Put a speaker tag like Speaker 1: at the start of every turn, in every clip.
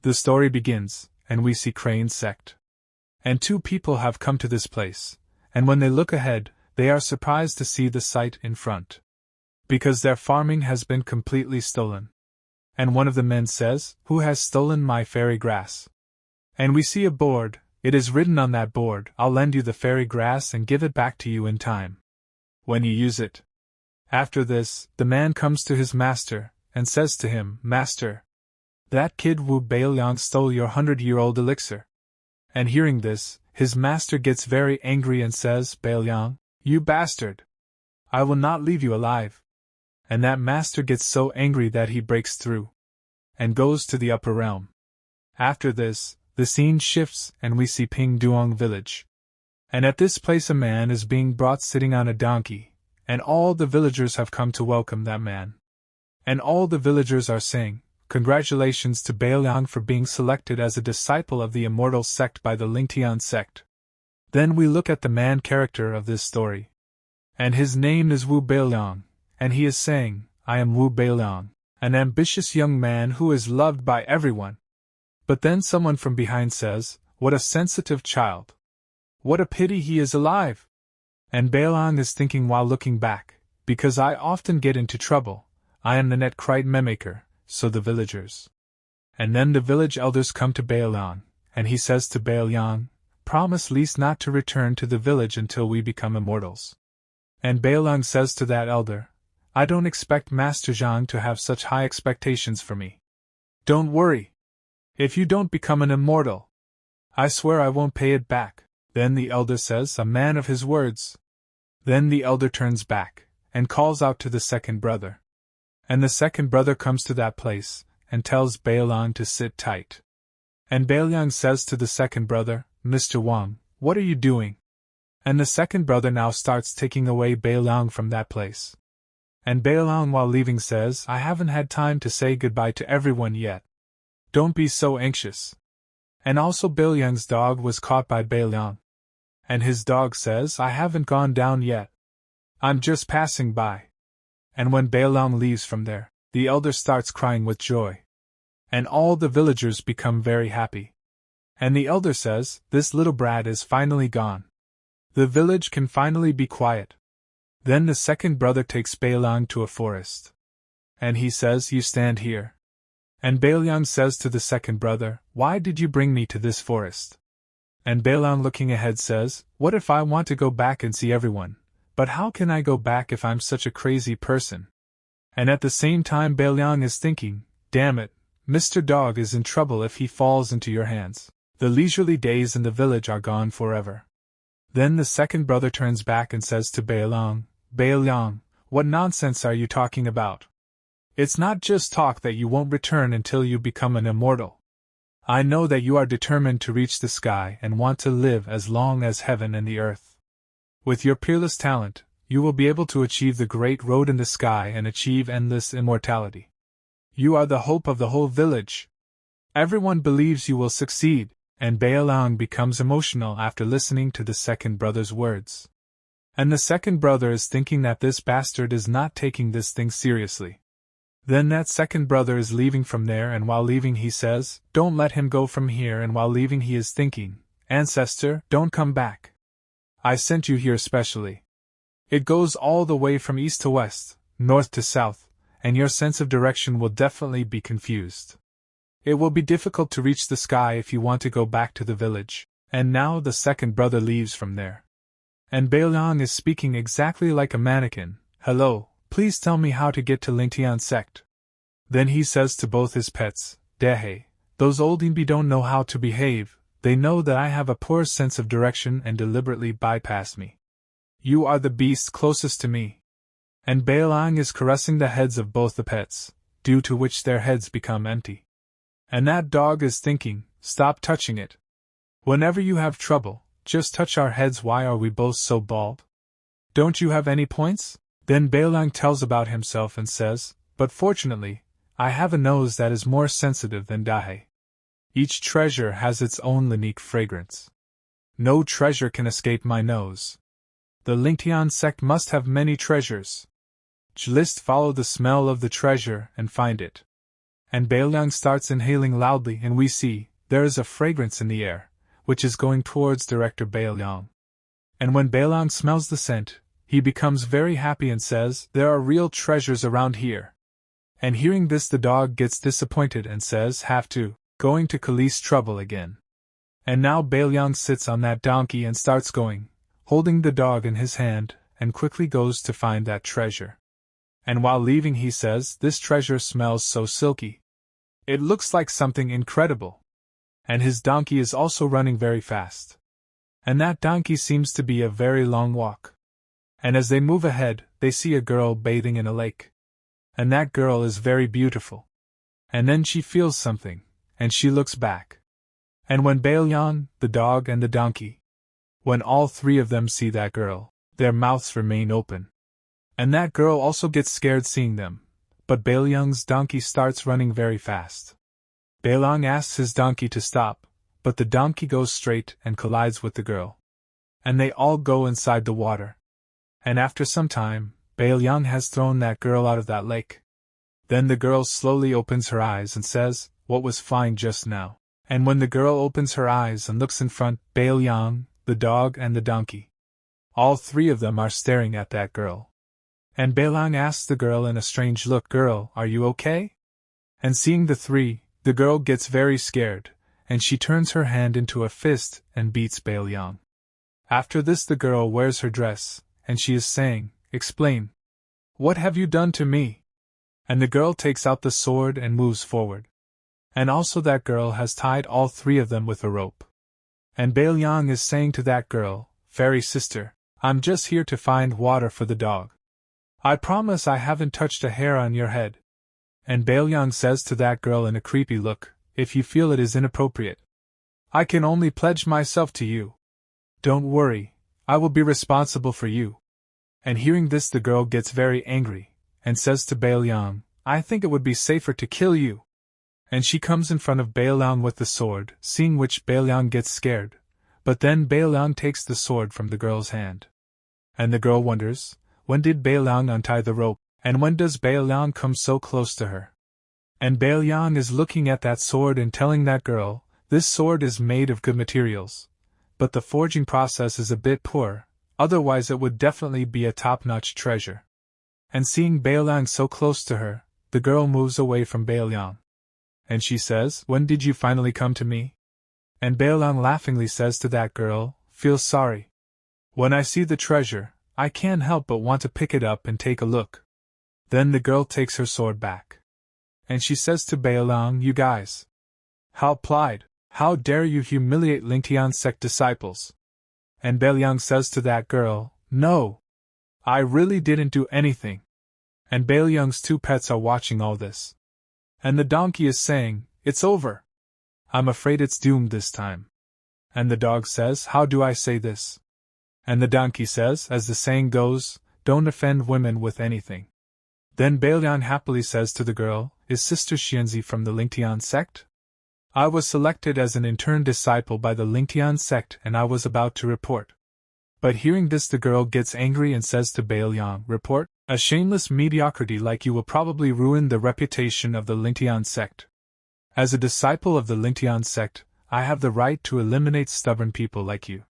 Speaker 1: The story begins, and we see Crane's sect. And two people have come to this place, and when they look ahead, they are surprised to see the sight in front. Because their farming has been completely stolen. And one of the men says, "Who has stolen my fairy grass?" And we see a board. It is written on that board, "I'll lend you the fairy grass and give it back to you in time, when you use it." After this, the man comes to his master, and says to him, "Master, that kid Wu Bailiang stole your 100-year-old elixir." And hearing this, his master gets very angry and says, "Bailiang, you bastard! I will not leave you alive." And that master gets so angry that he breaks through, and goes to the upper realm. After this, the scene shifts and we see Ping Duong village. And at this place a man is being brought sitting on a donkey, and all the villagers have come to welcome that man. And all the villagers are saying, "Congratulations to Bailiang for being selected as a disciple of the immortal sect by the Lingtian sect." Then we look at the man character of this story. And his name is Wu Bailiang, and he is saying, "I am Wu Bailiang, an ambitious young man who is loved by everyone." But then someone from behind says, "What a sensitive child! What a pity he is alive!" And Bailiang is thinking while looking back, "Because I often get into trouble, I am the Netcrite Memaker, so the villagers." And then the village elders come to Bailiang, and he says to Bailiang, "Promise least not to return to the village until we become immortals." And Bailiang says to that elder, "I don't expect Master Zhang to have such high expectations for me. Don't worry. If you don't become an immortal, I swear I won't pay it back." Then the elder says, "A man of his words." Then the elder turns back, and calls out to the second brother. And the second brother comes to that place, and tells Bailiang to sit tight. And Bailiang says to the second brother, "Mr. Wang, what are you doing?" And the second brother now starts taking away Bailiang from that place. And Bailiang while leaving says, "I haven't had time to say goodbye to everyone yet. Don't be so anxious." And also Bailiang's dog was caught by Bailiang. And his dog says, "I haven't gone down yet. I'm just passing by." And when Bailiang leaves from there, the elder starts crying with joy. And all the villagers become very happy. And the elder says, "This little brat is finally gone. The village can finally be quiet." Then the second brother takes Bailiang to a forest. And he says, "You stand here." And Bailiang says to the second brother, "Why did you bring me to this forest?" And Bailiang looking ahead says, "What if I want to go back and see everyone? But how can I go back if I'm such a crazy person?" And at the same time Bailiang is thinking, "Damn it, Mr. Dog is in trouble if he falls into your hands. The leisurely days in the village are gone forever." Then the second brother turns back and says to Bailiang, "Bailiang, what nonsense are you talking about? It's not just talk that you won't return until you become an immortal. I know that you are determined to reach the sky and want to live as long as heaven and the earth. With your peerless talent, you will be able to achieve the great road in the sky and achieve endless immortality. You are the hope of the whole village. Everyone believes you will succeed." And Bailiang becomes emotional after listening to the second brother's words. And the second brother is thinking that this bastard is not taking this thing seriously. Then that second brother is leaving from there, and while leaving he says, "Don't let him go from here," and while leaving he is thinking, "Ancestor, don't come back. I sent you here specially. It goes all the way from east to west, north to south, and your sense of direction will definitely be confused. It will be difficult to reach the sky if you want to go back to the village." And now the second brother leaves from there. And Bailiang is speaking exactly like a mannequin. "Hello, please tell me how to get to Lingtian sect." Then he says to both his pets, "Dehe, those old Inbi don't know how to behave. They know that I have a poor sense of direction and deliberately bypass me. You are the beast closest to me." And Bailiang is caressing the heads of both the pets, due to which their heads become empty. And that dog is thinking, "Stop touching it. Whenever you have trouble, just touch our heads. Why are we both so bald? Don't you have any points?" Then Bailiang tells about himself and says, "But fortunately, I have a nose that is more sensitive than Dahe. Each treasure has its own unique fragrance. No treasure can escape my nose. The Lingtian sect must have many treasures. Just follow the smell of the treasure and find it." And Bailiang starts inhaling loudly, and we see there is a fragrance in the air, which is going towards Director Bailiang. And when Bailiang smells the scent, he becomes very happy and says, "There are real treasures around here." And hearing this, the dog gets disappointed and says, "Have to, going to Khalees trouble again." And now Bailiang sits on that donkey and starts going, holding the dog in his hand, and quickly goes to find that treasure. And while leaving he says, "This treasure smells so silky. It looks like something incredible." And his donkey is also running very fast. And that donkey seems to be a very long walk. And as they move ahead, they see a girl bathing in a lake. And that girl is very beautiful. And then she feels something, and she looks back. And when Bailiang, the dog and the donkey, when all three of them see that girl, their mouths remain open. And that girl also gets scared seeing them, but Bailiang's donkey starts running very fast. Bailiang asks his donkey to stop, but the donkey goes straight and collides with the girl. And they all go inside the water. And after some time, Bailiang has thrown that girl out of that lake. Then the girl slowly opens her eyes and says, "What was flying just now?" And when the girl opens her eyes and looks in front, Bailiang, the dog and the donkey, all three of them are staring at that girl. And Bailiang asks the girl in a strange look, "Girl, are you okay?" And seeing the three, the girl gets very scared, and she turns her hand into a fist and beats Bailiang. After this the girl wears her dress, and she is saying, "Explain. What have you done to me?" And the girl takes out the sword and moves forward. And also that girl has tied all three of them with a rope. And Bailiang is saying to that girl, "Fairy sister, I'm just here to find water for the dog. I promise I haven't touched a hair on your head." And Bailiang says to that girl in a creepy look, "If you feel it is inappropriate, I can only pledge myself to you. Don't worry, I will be responsible for you." And hearing this the girl gets very angry, and says to Bailiang, "I think it would be safer to kill you." And she comes in front of Bailiang with the sword, seeing which Bailiang gets scared, but then Bailiang takes the sword from the girl's hand. And the girl wonders, when did Bailiang untie the rope, and when does Bailiang come so close to her? And Bailiang is looking at that sword and telling that girl, "This sword is made of good materials, but the forging process is a bit poor, otherwise it would definitely be a top-notch treasure." And seeing Bailiang so close to her, the girl moves away from Bailiang. And she says, "When did you finally come to me?" And Bailiang laughingly says to that girl, "Feel sorry. When I see the treasure, I can't help but want to pick it up and take a look." Then the girl takes her sword back. And she says to Bailiang, "You guys. How plied, how dare you humiliate Lingtian sect disciples?" And Bailiang says to that girl, "No. I really didn't do anything." And Bailiang's two pets are watching all this. And the donkey is saying, "It's over. I'm afraid it's doomed this time." And the dog says, "How do I say this?" And the donkey says, as the saying goes, "Don't offend women with anything." Then Bailiang happily says to the girl, "Is Sister Xianzi from the Lingtian sect? I was selected as an intern disciple by the Lingtian sect and I was about to report." But hearing this the girl gets angry and says to Bailiang, "Report? A shameless mediocrity like you will probably ruin the reputation of the Lingtian sect. As a disciple of the Lingtian sect, I have the right to eliminate stubborn people like you.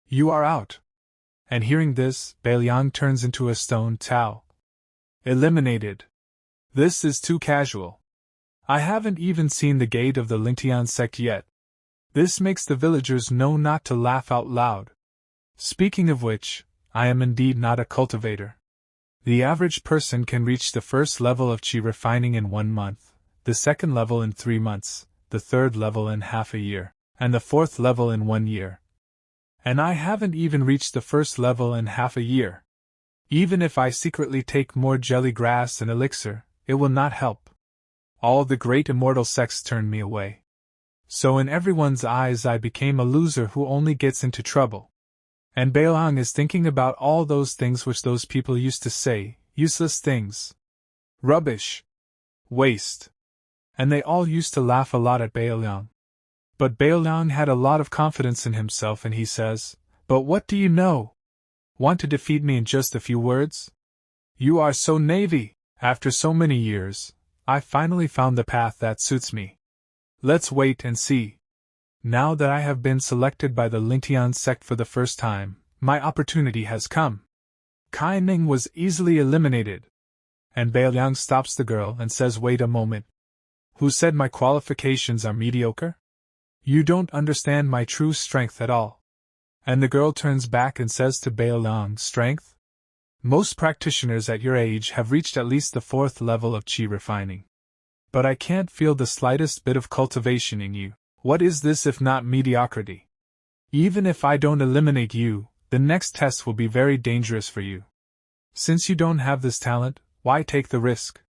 Speaker 1: You are out." And hearing this, Bailiang turns into a stone Tao. Eliminated. This is too casual. I haven't even seen the gate of the Lingtian sect yet. This makes the villagers know not to laugh out loud. Speaking of which, I am indeed not a cultivator. The average person can reach the first level of qi refining in 1 month, the second level in 3 months, the third level in half a year, and the fourth level in 1 year. And I haven't even reached the first level in half a year. Even if I secretly take more jelly grass and elixir, it will not help. All the great immortal sects turned me away. So in everyone's eyes I became a loser who only gets into trouble." And Bailiang is thinking about all those things which those people used to say, useless things. Rubbish. Waste. And they all used to laugh a lot at Bailiang. But Bailiang had a lot of confidence in himself and he says, "But what do you know? Want to defeat me in just a few words? You are so navy! After so many years, I finally found the path that suits me. Let's wait and see. Now that I have been selected by the Lingtian sect for the first time, my opportunity has come. Kai Ning was easily eliminated. And Beiliang stops the girl and says, "Wait a moment. Who said my qualifications are mediocre? You don't understand my true strength at all." And the girl turns back and says to Beiliang, "Strength? Most practitioners at your age have reached at least the 4th level of qi refining. But I can't feel the slightest bit of cultivation in you. What is this if not mediocrity? Even if I don't eliminate you, the next test will be very dangerous for you. Since you don't have this talent, why take the risk?"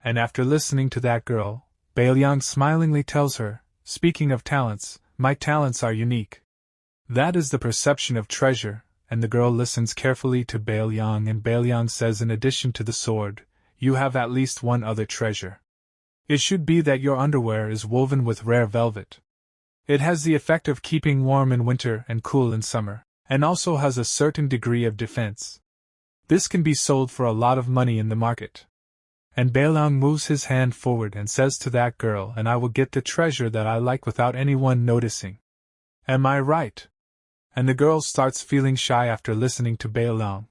Speaker 1: And after listening to that girl, Beiliang smilingly tells her, "Speaking of talents, my talents are unique. That is the perception of treasure." And the girl listens carefully to Beiliang, and Beiliang says, "In addition to the sword, you have at least one other treasure. It should be that your underwear is woven with rare velvet. It has the effect of keeping warm in winter and cool in summer, and also has a certain degree of defense. This can be sold for a lot of money in the market." And Beiliang moves his hand forward and says to that girl, "And I will get the treasure that I like without anyone noticing. Am I right?" And the girl starts feeling shy after listening to Beiliang.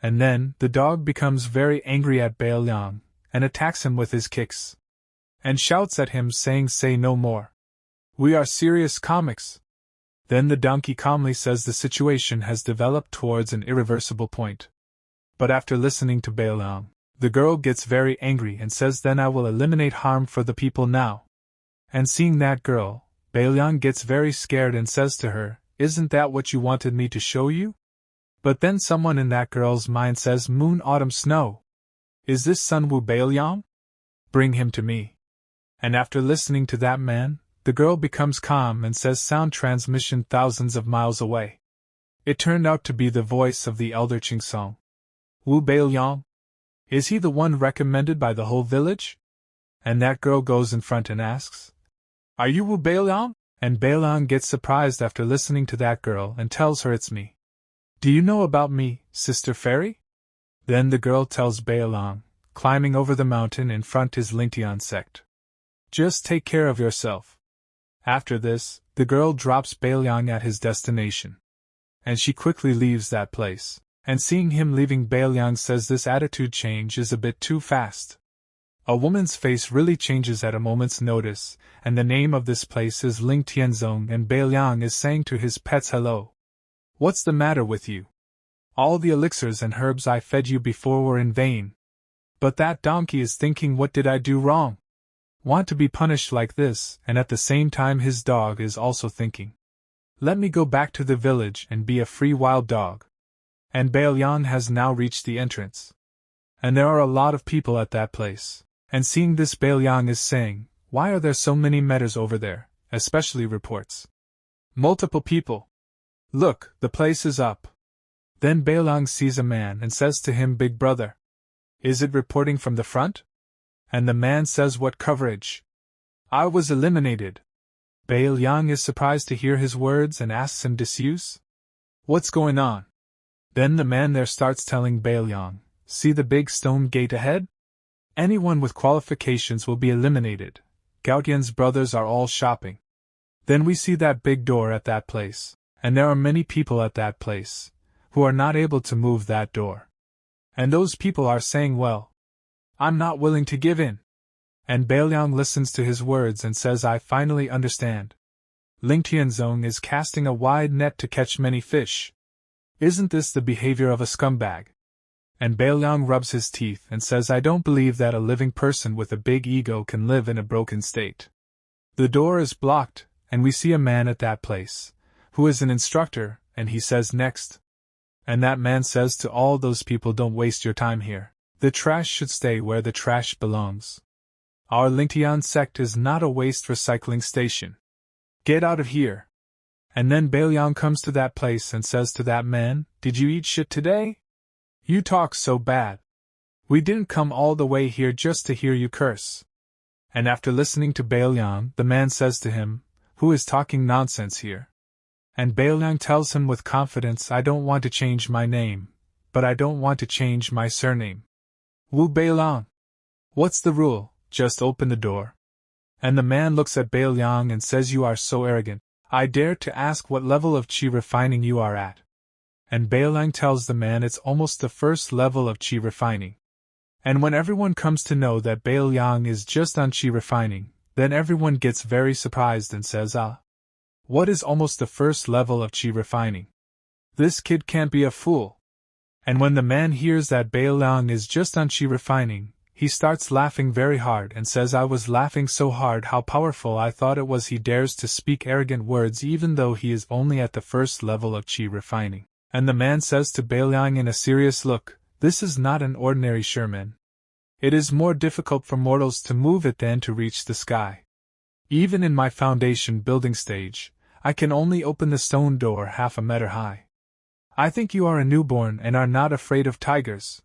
Speaker 1: And then, the dog becomes very angry at Beiliang, and attacks him with his kicks. And shouts at him saying, "Say no more. We are serious comics." Then the donkey calmly says the situation has developed towards an irreversible point. But after listening to Beiliang, the girl gets very angry and says, "Then I will eliminate harm for the people now." And seeing that girl, Beiliang gets very scared and says to her, "Isn't that what you wanted me to show you?" But then someone in that girl's mind says, "Moon, autumn, snow. Is this Sun Wu Beiliang? Bring him to me." And after listening to that man, the girl becomes calm and says, "Sound transmission thousands of miles away." It turned out to be the voice of the elder Qingsong. "Wu Beiliang? Is he the one recommended by the whole village?" And that girl goes in front and asks, "Are you Wu Beiliang?" And Beiliang gets surprised after listening to that girl and tells her, "It's me." "Do you know about me, Sister Fairy?" Then the girl tells Beiliang, "Climbing over the mountain in front is Lingtian sect. Just take care of yourself." After this, the girl drops Beiliang at his destination. And she quickly leaves that place. And seeing him leaving, Beiliang says this attitude change is a bit too fast. A woman's face really changes at a moment's notice, and the name of this place is Ling Tianzong, and Beiliang is saying to his pets, "Hello. What's the matter with you? All the elixirs and herbs I fed you before were in vain." But that donkey is thinking, "What did I do wrong? Want to be punished like this?" And at the same time his dog is also thinking, "Let me go back to the village and be a free wild dog." And Beiliang has now reached the entrance. And there are a lot of people at that place. And seeing this, Beiliang is saying, "Why are there so many metas over there, especially reports? Multiple people. Look, the place is up." Then Beiliang sees a man and says to him, "Big brother. Is it reporting from the front?" And the man says, "What coverage? I was eliminated." Beiliang is surprised to hear his words and asks him, "Disuse? What's going on?" Then the man there starts telling Beiliang, "See the big stone gate ahead? Anyone with qualifications will be eliminated. Gaotian's brothers are all shopping. Then we see that big door at that place, and there are many people at that place, who are not able to move that door. And those people are saying, well, I'm not willing to give in." And Beiliang listens to his words and says, "I finally understand. Ling Tianzong is casting a wide net to catch many fish. Isn't this the behavior of a scumbag?" And Beiliang rubs his teeth and says, "I don't believe that a living person with a big ego can live in a broken state." The door is blocked, and we see a man at that place, who is an instructor, and he says next. And that man says to all those people, "Don't waste your time here. The trash should stay where the trash belongs. Our Lingtian sect is not a waste recycling station. Get out of here." And then Beiliang comes to that place and says to that man, "Did you eat shit today? You talk so bad. We didn't come all the way here just to hear you curse." And after listening to Beiliang, the man says to him, "Who is talking nonsense here?" And Beiliang tells him with confidence, "I don't want to change my name, but I don't want to change my surname. Wu Beiliang. What's the rule? just open the door. And the man looks at Bailiang and says, you are so arrogant. I dare to ask what level of qi refining you are at. And Bailiang tells the man it's almost the first level of qi refining. And when everyone comes to know that Bailiang is just on qi refining, then everyone gets very surprised and says, what is almost the first level of qi refining? This kid can't be a fool. And when the man hears that Bailiang is just on qi refining, he starts laughing very hard and says, I was laughing so hard how powerful I thought it was. He dares to speak arrogant words even though he is only at the first level of qi refining. And the man says to Bailiang in a serious look, this is not an ordinary Sherman. It is more difficult for mortals to move it than to reach the sky. Even in my foundation building stage, I can only open the stone door half a meter high. I think you are a newborn and are not afraid of tigers.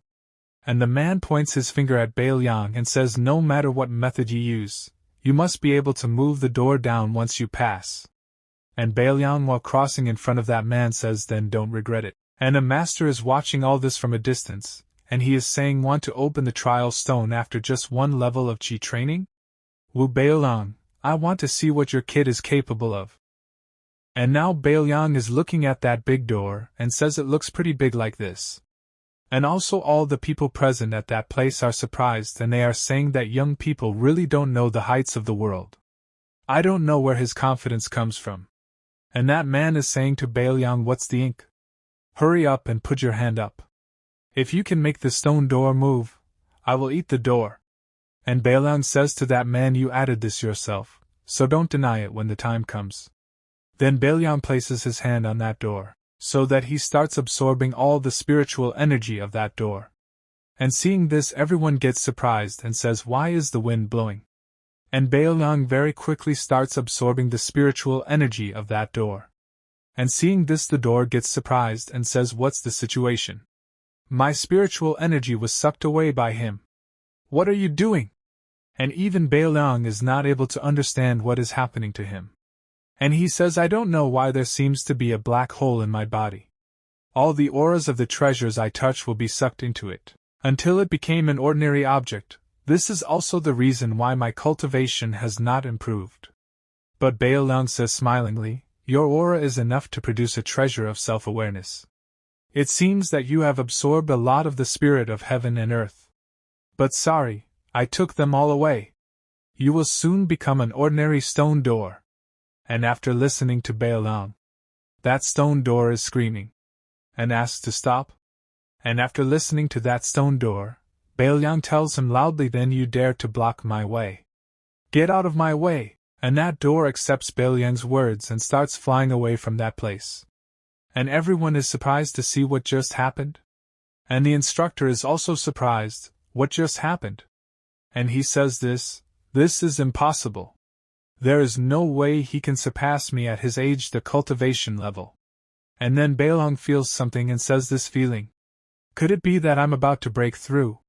Speaker 1: And the man points his finger at Bailiang and says, no matter what method you use, you must be able to move the door down once you pass. And Bailiang, while crossing in front of that man, says, then don't regret it. And a master is watching all this from a distance, and he is saying, want to open the trial stone after just one level of qi training? Wu Bailiang, I want to see what your kid is capable of. And now Bailiang is looking at that big door and says it looks pretty big like this. And also all the people present at that place are surprised and they are saying that young people really don't know the heights of the world. I don't know where his confidence comes from. And that man is saying to Bailiang, what's the ink? Hurry up and put your hand up. If you can make the stone door move, I will eat the door. And Bailiang says to that man, you added this yourself, so don't deny it when the time comes. Then Bailiang places his hand on that door, so that he starts absorbing all the spiritual energy of that door. And seeing this, everyone gets surprised and says, why is the wind blowing? And Bailiang very quickly starts absorbing the spiritual energy of that door. And seeing this, the door gets surprised and says, what's the situation? My spiritual energy was sucked away by him. What are you doing? And even Bailiang is not able to understand what is happening to him. And he says, I don't know why there seems to be a black hole in my body. All the auras of the treasures I touch will be sucked into it, until it became an ordinary object. This is also the reason why my cultivation has not improved. But Bailiang says smilingly, your aura is enough to produce a treasure of self-awareness. It seems that you have absorbed a lot of the spirit of heaven and earth. But sorry, I took them all away. You will soon become an ordinary stone door. And after listening to Bailiang, that stone door is screaming, and asks to stop. And after listening to that stone door, Bailiang tells him loudly, then you dare to block my way. Get out of my way. And that door accepts Bailiang's words and starts flying away from that place. And everyone is surprised to see what just happened. And the instructor is also surprised, what just happened? And he says this is impossible. There is no way he can surpass me at his age, the cultivation level. And then Bailiang feels something and says, this feeling. Could it be that I'm about to break through?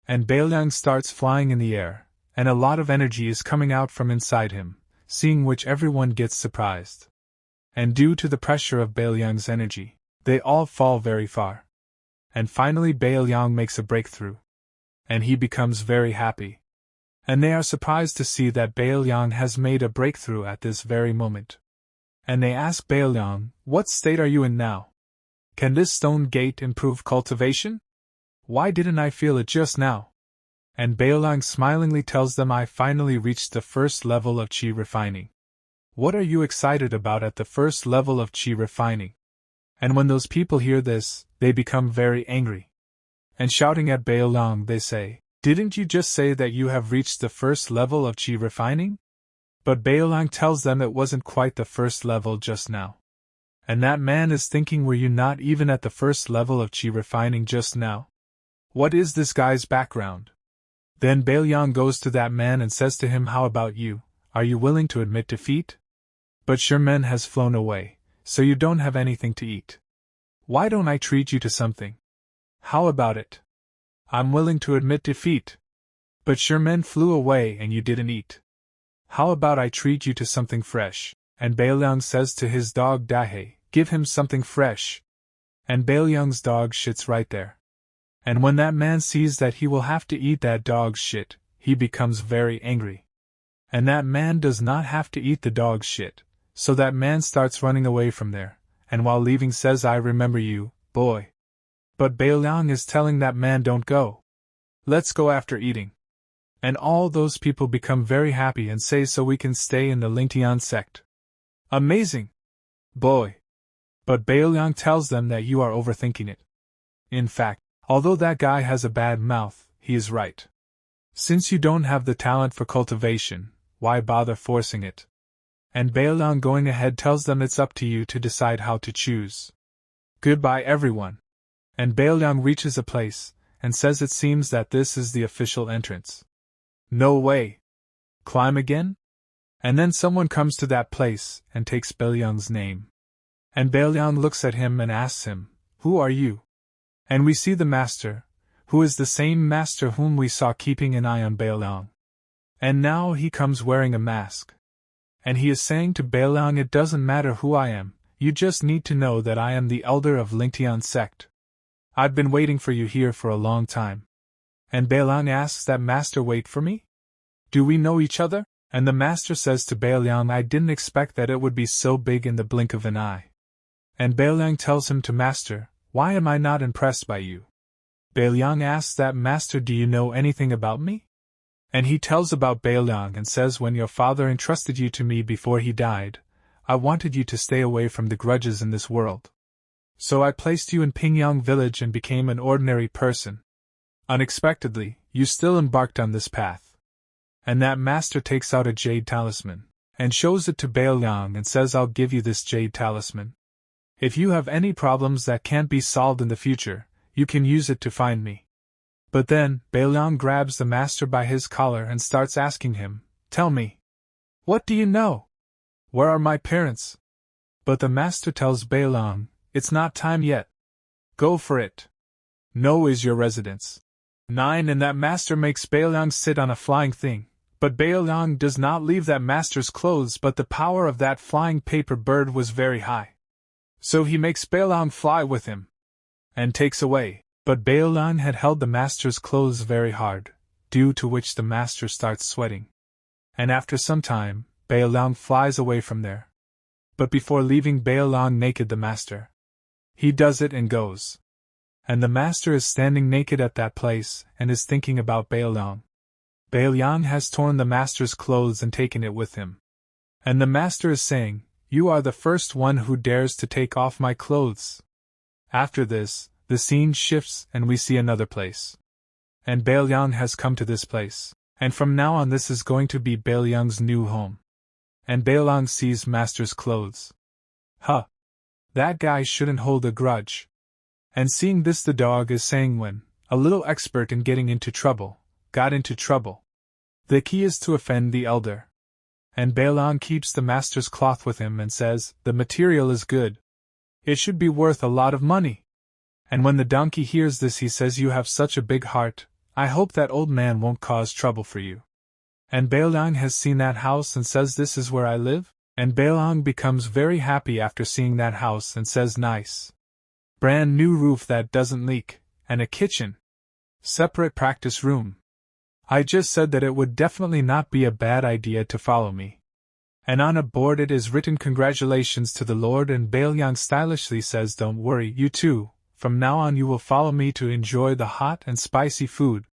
Speaker 1: And Bailiang starts flying in the air, and a lot of energy is coming out from inside him, seeing which everyone gets surprised. And due to the pressure of Bailiang's energy, they all fall very far. And finally Bailiang makes a breakthrough. And he becomes very happy. And they are surprised to see that Bailiang has made a breakthrough at this very moment. And they ask Bailiang, what state are you in now? Can this stone gate improve cultivation? Why didn't I feel it just now? And Bailiang smilingly tells them, I finally reached the first level of qi refining. What are you excited about at the first level of qi refining? And when those people hear this, they become very angry. And shouting at Bailiang, they say, didn't you just say that you have reached the first level of qi refining? But Bailiang tells them it wasn't quite the first level just now. And that man is thinking, were you not even at the first level of qi refining just now? What is this guy's background? Then Bailiang goes to that man and says to him, how about you, are you willing to admit defeat? But Sherman has flown away, so you don't have anything to eat. Why don't I treat you to something? How about it? I'm willing to admit defeat. But Sherman flew away and you didn't eat. How about I treat you to something fresh? And Bailiang says to his dog Dahe, give him something fresh. And Bailiang's dog shits right there. And when that man sees that he will have to eat that dog's shit, he becomes very angry. And that man does not have to eat the dog's shit, so that man starts running away from there, and while leaving says, "I remember you, boy." But Bailiang is telling that man, "Don't go. Let's go after eating." And all those people become very happy and say, "So we can stay in the Lingtian sect." Amazing! Boy! But Bailiang tells them that you are overthinking it. In fact, although that guy has a bad mouth, he is right. Since you don't have the talent for cultivation, why bother forcing it? And Bailiang going ahead tells them it's up to you to decide how to choose. Goodbye everyone. And Bailiang reaches a place, and says it seems that this is the official entrance. No way! Climb again? And then someone comes to that place, and takes Bailiang's name. And Bailiang looks at him and asks him, "Who are you?" And we see the master, who is the same master whom we saw keeping an eye on Bailiang. And now he comes wearing a mask. And he is saying to Bailiang, "It doesn't matter who I am, you just need to know that I am the elder of Lingtian sect. I've been waiting for you here for a long time." And Bailiang asks that master, "Wait for me? Do we know each other?" And the master says to Bailiang, "I didn't expect that it would be so big in the blink of an eye." And Bailiang tells him to master, "Why am I not impressed by you?" Bailiang asks that master, "Do you know anything about me?" And he tells about Bailiang and says, "When your father entrusted you to me before he died, I wanted you to stay away from the grudges in this world. So I placed you in Pingyang village and became an ordinary person. Unexpectedly, you still embarked on this path." And that master takes out a jade talisman, and shows it to Bailiang and says, "I'll give you this jade talisman. If you have any problems that can't be solved in the future, you can use it to find me." But then, Bailiang grabs the master by his collar and starts asking him, "Tell me. What do you know? Where are my parents?" But the master tells Bailiang, "It's not time yet. Go for it. No is your residence." 9 And that master makes Bailiang sit on a flying thing, but Bailiang does not leave that master's clothes, but the power of that flying paper bird was very high. So he makes Bailiang fly with him, and takes away, but Bailiang had held the master's clothes very hard, due to which the master starts sweating. And after some time, Bailiang flies away from there. But before leaving Bailiang naked the master, he does it and goes. And the master is standing naked at that place, and is thinking about Bailiang. Bailiang has torn the master's clothes and taken it with him. And the master is saying, "You are the first one who dares to take off my clothes." After this, the scene shifts and we see another place. And Bailiang has come to this place, and from now on this is going to be Bailiang's new home. And Bailiang sees master's clothes. Huh! That guy shouldn't hold a grudge. And seeing this, the dog is saying, when a little expert in getting into trouble, got into trouble. The key is to offend the elder. And Bailiang keeps the master's cloth with him and says, "The material is good. It should be worth a lot of money." And when the donkey hears this, he says, "You have such a big heart, I hope that old man won't cause trouble for you." And Bailiang has seen that house and says, "This is where I live?" And Bailiang becomes very happy after seeing that house and says, "Nice. Brand new roof that doesn't leak, and a kitchen. Separate practice room. I just said that it would definitely not be a bad idea to follow me." And on a board it is written, "Congratulations to the Lord," and Bailiang stylishly says, "Don't worry, you too, from now on you will follow me to enjoy the hot and spicy food."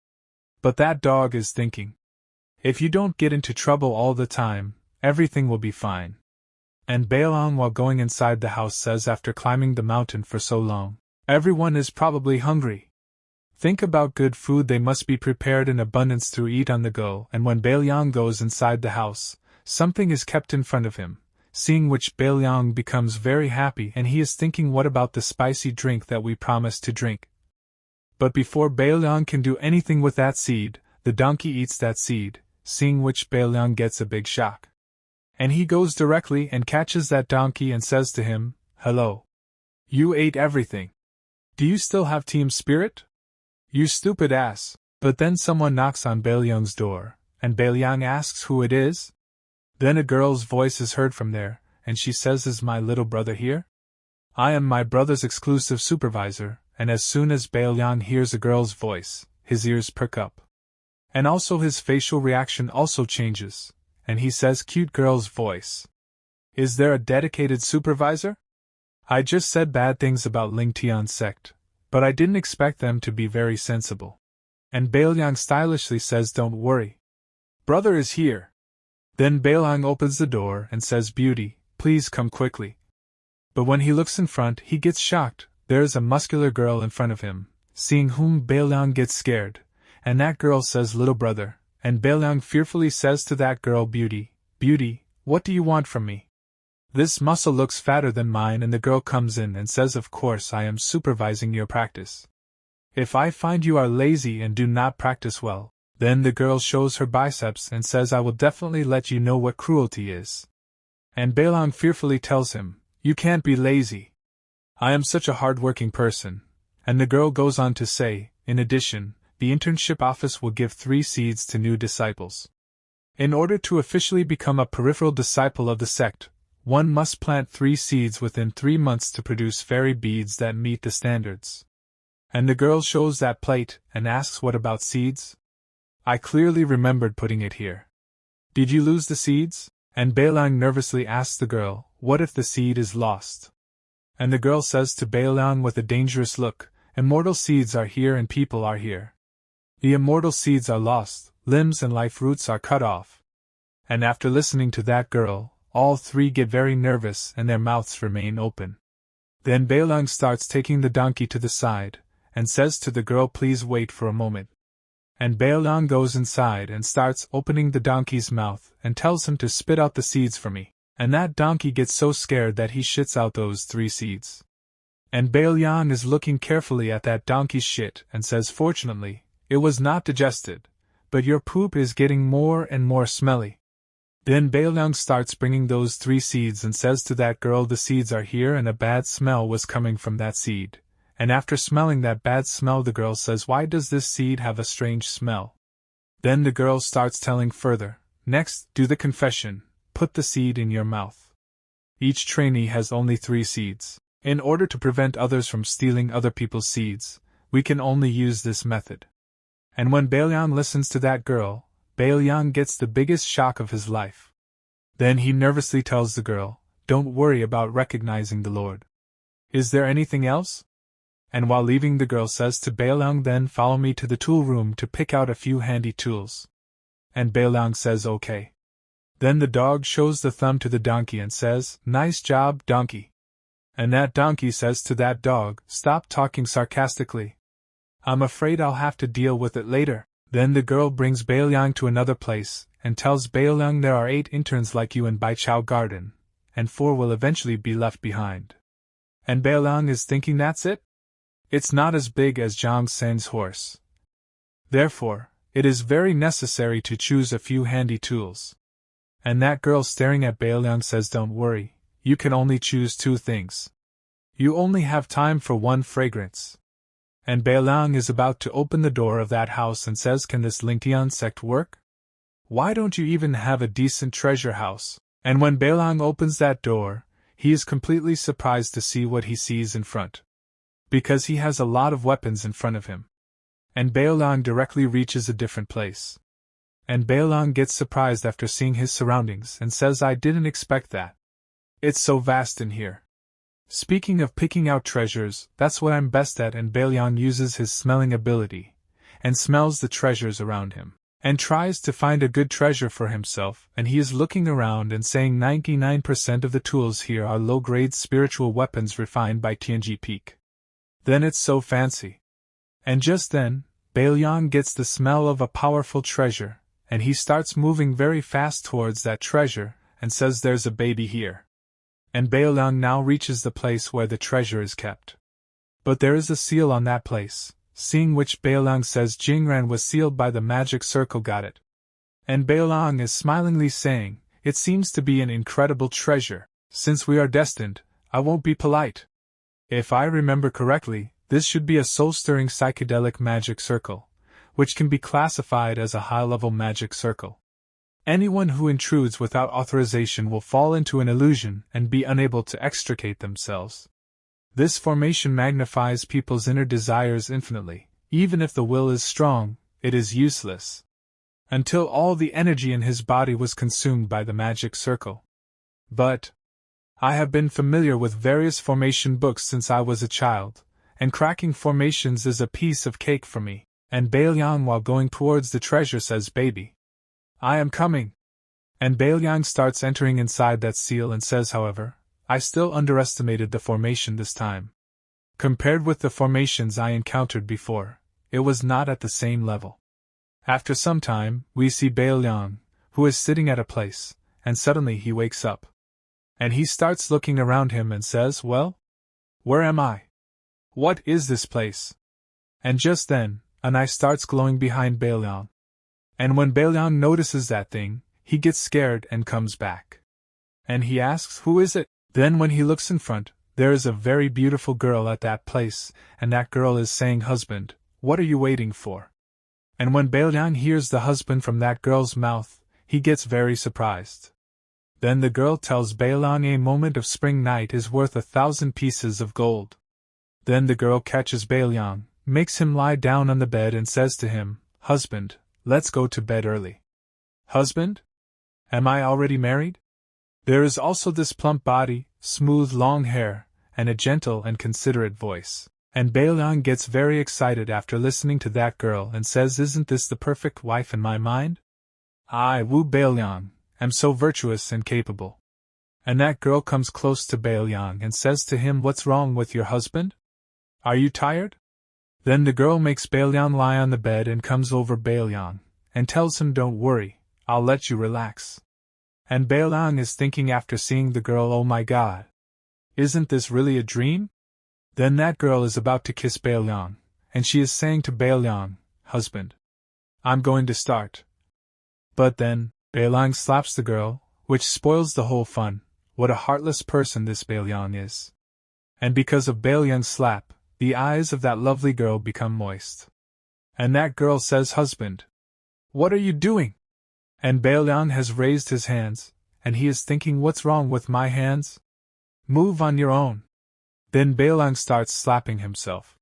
Speaker 1: But that dog is thinking, if you don't get into trouble all the time, everything will be fine. And Bailiang, while going inside the house, says, after climbing the mountain for so long, everyone is probably hungry. Think about good food, they must be prepared in abundance to eat on the go. And when Bailiang goes inside the house, something is kept in front of him, seeing which Bailiang becomes very happy, and he is thinking, what about the spicy drink that we promised to drink? But before Bailiang can do anything with that seed, the donkey eats that seed, seeing which Bailiang gets a big shock. And he goes directly and catches that donkey and says to him, "Hello. You ate everything. Do you still have team spirit? You stupid ass." But then someone knocks on Bailiang's door, and Bailiang asks who it is. Then a girl's voice is heard from there, and she says, "Is my little brother here? I am my brother's exclusive supervisor." And as soon as Bailiang hears a girl's voice, his ears perk up. And also his facial reaction also changes, and he says cute girl's voice. Is there a dedicated supervisor? I just said bad things about Ling Tian's sect, but I didn't expect them to be very sensible. And Bailiang stylishly says don't worry. Brother is here. Then Bailiang opens the door and says beauty, please come quickly. But when he looks in front he gets shocked, there is a muscular girl in front of him, seeing whom Bailiang gets scared, and that girl says little brother, and Bailiang fearfully says to that girl beauty, beauty, what do you want from me? This muscle looks fatter than mine and the girl comes in and says of course I am supervising your practice. If I find you are lazy and do not practice well, then the girl shows her biceps and says I will definitely let you know what cruelty is. And Bailiang fearfully tells him, you can't be lazy. I am such a hard-working person. And the girl goes on to say, in addition, the internship office will give 3 seeds to new disciples. In order to officially become a peripheral disciple of the sect, one must plant 3 seeds within 3 months to produce fairy beads that meet the standards. And the girl shows that plate and asks what about seeds? I clearly remembered putting it here. Did you lose the seeds? And Bailiang nervously asks the girl, what if the seed is lost? And the girl says to Bailiang with a dangerous look, immortal seeds are here and people are here. The immortal seeds are lost, limbs and life roots are cut off. And after listening to that girl, all 3 get very nervous and their mouths remain open. Then Bailiang starts taking the donkey to the side, and says to the girl please wait for a moment. And Bailiang goes inside and starts opening the donkey's mouth and tells him to spit out the seeds for me, and that donkey gets so scared that he shits out those 3 seeds. And Bailiang is looking carefully at that donkey's shit and says fortunately, it was not digested, but your poop is getting more and more smelly. Then Bailiang starts bringing those 3 seeds and says to that girl the seeds are here and a bad smell was coming from that seed. And after smelling that bad smell the girl says why does this seed have a strange smell? Then the girl starts telling further, next, do the confession, put the seed in your mouth. Each trainee has only 3 seeds. In order to prevent others from stealing other people's seeds, we can only use this method. And when Bailiang listens to that girl, Bailiang gets the biggest shock of his life. Then he nervously tells the girl, don't worry about recognizing the Lord. Is there anything else? And while leaving the girl says to Bailiang then follow me to the tool room to pick out a few handy tools. And Bailiang says okay. Then the dog shows the thumb to the donkey and says, nice job, donkey. And that donkey says to that dog, stop talking sarcastically. I'm afraid I'll have to deal with it later. Then the girl brings Bailiang to another place, and tells Bailiang there are 8 interns like you in Baichao Garden, and 4 will eventually be left behind. And Bailiang is thinking that's it? It's not as big as Zhang Sen's horse. Therefore, it is very necessary to choose a few handy tools. And that girl staring at Bailiang says don't worry, you can only choose 2 things. You only have time for 1 fragrance. And Bailiang is about to open the door of that house and says can this Ling Tian sect work? Why don't you even have a decent treasure house? And when Bailiang opens that door, he is completely surprised to see what he sees in front. Because he has a lot of weapons in front of him. And Bailiang directly reaches a different place. And Bailiang gets surprised after seeing his surroundings and says I didn't expect that. It's so vast in here. Speaking of picking out treasures, that's what I'm best at and Bailiang uses his smelling ability, and smells the treasures around him, and tries to find a good treasure for himself and he is looking around and saying 99% of the tools here are low-grade spiritual weapons refined by Tianji Peak. Then it's so fancy. And just then, Bailiang gets the smell of a powerful treasure, and he starts moving very fast towards that treasure, and says there's a baby here. And Bailiang now reaches the place where the treasure is kept. But there is a seal on that place, seeing which Bailiang says Jingran was sealed by the magic circle got it. And Bailiang is smilingly saying, it seems to be an incredible treasure, since we are destined, I won't be polite. If I remember correctly, this should be a soul-stirring psychedelic magic circle, which can be classified as a high-level magic circle. Anyone who intrudes without authorization will fall into an illusion and be unable to extricate themselves. This formation magnifies people's inner desires infinitely. Even if the will is strong, it is useless. until all the energy in his body was consumed by the magic circle. But I have been familiar with various formation books since I was a child, and cracking formations is a piece of cake for me. And Bailiang, while going towards the treasure, says, "Baby, I am coming." And Bailiang starts entering inside that seal and says, "However, I still underestimated the formation this time. Compared with the formations I encountered before, it was not at the same level." After some time, we see Bailiang, who is sitting at a place, and suddenly he wakes up. And he starts looking around him and says, "Well, where am I? What is this place?" And just then, an eye starts glowing behind Bailiang. And when Bailiang notices that thing, he gets scared and comes back. And he asks, "Who is it?" Then when he looks in front, there is a very beautiful girl at that place, and that girl is saying, "Husband, what are you waiting for?" And when Bailiang hears the husband from that girl's mouth, he gets very surprised. Then the girl tells Bailiang a moment of spring night is worth 1,000 pieces of gold. Then the girl catches Bailiang, makes him lie down on the bed and says to him, "Husband, let's go to bed early." "Husband? Am I already married?" There is also this plump body, smooth long hair, and a gentle and considerate voice. And Bailiang gets very excited after listening to that girl and says, "Isn't this the perfect wife in my mind? I, Wu Bailiang, am so virtuous and capable." And that girl comes close to Bailiang and says to him, "What's wrong with your husband? Are you tired?" Then the girl makes Bailiang lie on the bed and comes over Bailiang, and tells him, "Don't worry, I'll let you relax." And Bailiang is thinking after seeing the girl, "Oh my God! Isn't this really a dream?" Then that girl is about to kiss Bailiang, and she is saying to Bailiang, "Husband, I'm going to start." But then, Bailiang slaps the girl, which spoils the whole fun. What a heartless person this Bailiang is. And because of Bailiang's slap, the eyes of that lovely girl become moist. And that girl says, "Husband, what are you doing?" And Bailiang has raised his hands, and he is thinking, "What's wrong with my hands? Move on your own." Then Bailiang starts slapping himself.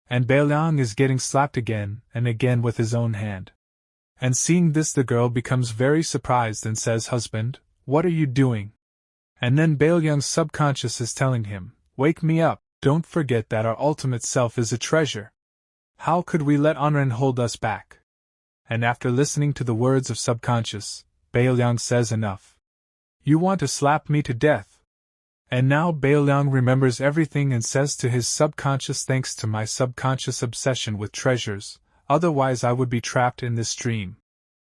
Speaker 1: And Bailiang is getting slapped again and again with his own hand. And seeing this, the girl becomes very surprised and says, "Husband, what are you doing?" And then Bailiang's subconscious is telling him, "Wake me up, don't forget that our ultimate self is a treasure. How could we let Anren hold us back?" And after listening to the words of subconscious, Bailiang says, "Enough. You want to slap me to death." And now Bailiang remembers everything and says to his subconscious, "Thanks to my subconscious obsession with treasures, otherwise I would be trapped in this dream."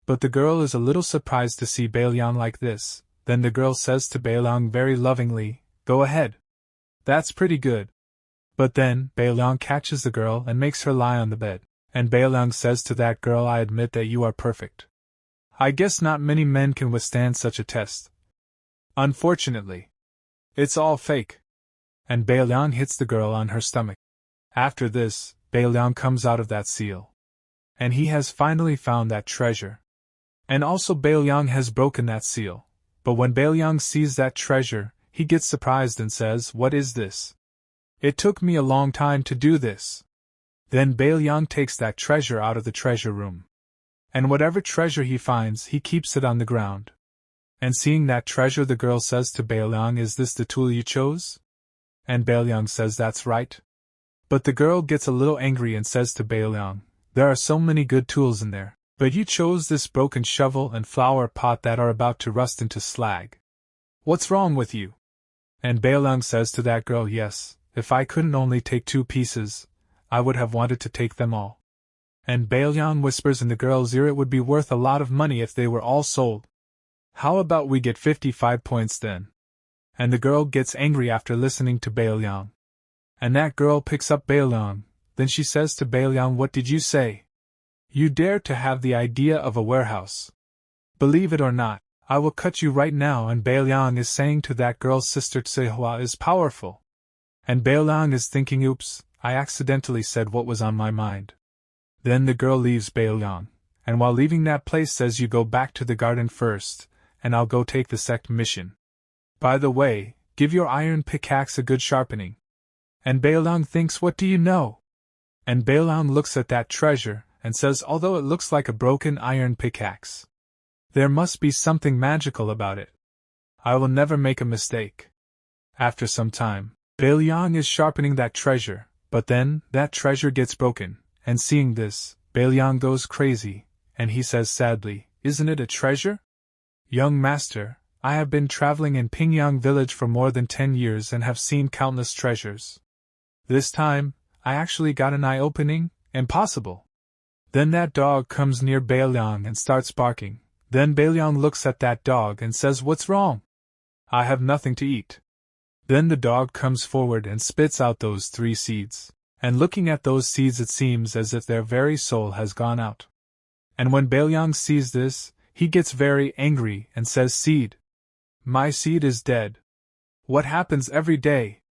Speaker 1: But the girl is a little surprised to see Bailiang like this. Then the girl says to Bailiang very lovingly, "Go ahead. That's pretty good." But then Bailiang catches the girl and makes her lie on the bed. And Bailiang says to that girl, "I admit that you are perfect. I guess not many men can withstand such a test. Unfortunately, it's all fake." And Bailiang hits the girl on her stomach. After this, Bailiang comes out of that seal. And he has finally found that treasure. And also Bailiang has broken that seal. But when Bailiang sees that treasure, he gets surprised and says, "What is this? It took me a long time to do this." Then Bailiang takes that treasure out of the treasure room. And whatever treasure he finds, he keeps it on the ground. And seeing that treasure, the girl says to Bailiang, "Is this the tool you chose?" And Bailiang says, "That's right." But the girl gets a little angry and says to Bailiang, "There are so many good tools in there, but you chose this broken shovel and flower pot that are about to rust into slag. What's wrong with you?" And Bailiang says to that girl, "Yes, if I couldn't only take 2 pieces, I would have wanted to take them all." And Bailiang whispers in the girl's ear, "It would be worth a lot of money if they were all sold. How about we get 55 points then?" And the girl gets angry after listening to Bailiang. And that girl picks up Bailiang. Then she says to Bailiang, "What did you say? You dare to have the idea of a warehouse? Believe it or not, I will cut you right now." And Bailiang is saying to that girl's sister, "Tsehua is powerful." And Bailiang is thinking, "Oops, I accidentally said what was on my mind." Then the girl leaves Bailiang, and while leaving that place says, "You go back to the garden first, and I'll go take the sect mission. By the way, give your iron pickaxe a good sharpening." And Bailiang thinks, "What do you know?" And Bailiang looks at that treasure, and says, although it looks like a broken iron pickaxe, there must be something magical about it. I will never make a mistake. After some time, Bailiang is sharpening that treasure, but then, that treasure gets broken, and seeing this, Bailiang goes crazy, and he says sadly, isn't it a treasure? Young master, I have been traveling in Pingyang village for more than 10 years and have seen countless treasures. This time, I actually got an eye-opening, impossible. Then that dog comes near Bailiang and starts barking. Then Bailiang looks at that dog and says, what's wrong? I have nothing to eat. Then the dog comes forward and spits out those 3 seeds, and looking at those seeds it seems as if their very soul has gone out. And when Bailiang sees this, he gets very angry and says, seed, my seed is dead. What happens every day?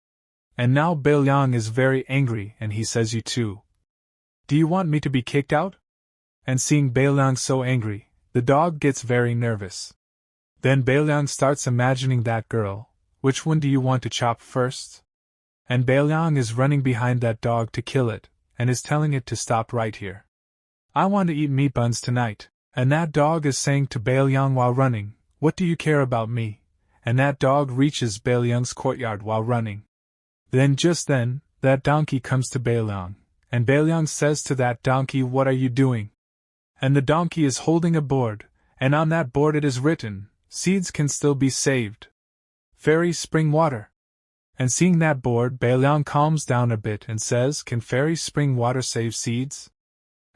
Speaker 1: And now Bailiang is very angry and he says, you too. Do you want me to be kicked out? And seeing Bailiang so angry, the dog gets very nervous. Then Bailiang starts imagining that girl. Which one do you want to chop first? And Bailiang is running behind that dog to kill it, and is telling it to stop right here. I want to eat meat buns tonight. And that dog is saying to Bailiang while running, what do you care about me? And that dog reaches Bailiang's courtyard while running. Then just then, that donkey comes to Bailiang, and Bailiang says to that donkey, what are you doing? And the donkey is holding a board, and on that board it is written, seeds can still be saved. Fairy spring water. And seeing that board, Bailiang calms down a bit and says, can fairy spring water save seeds?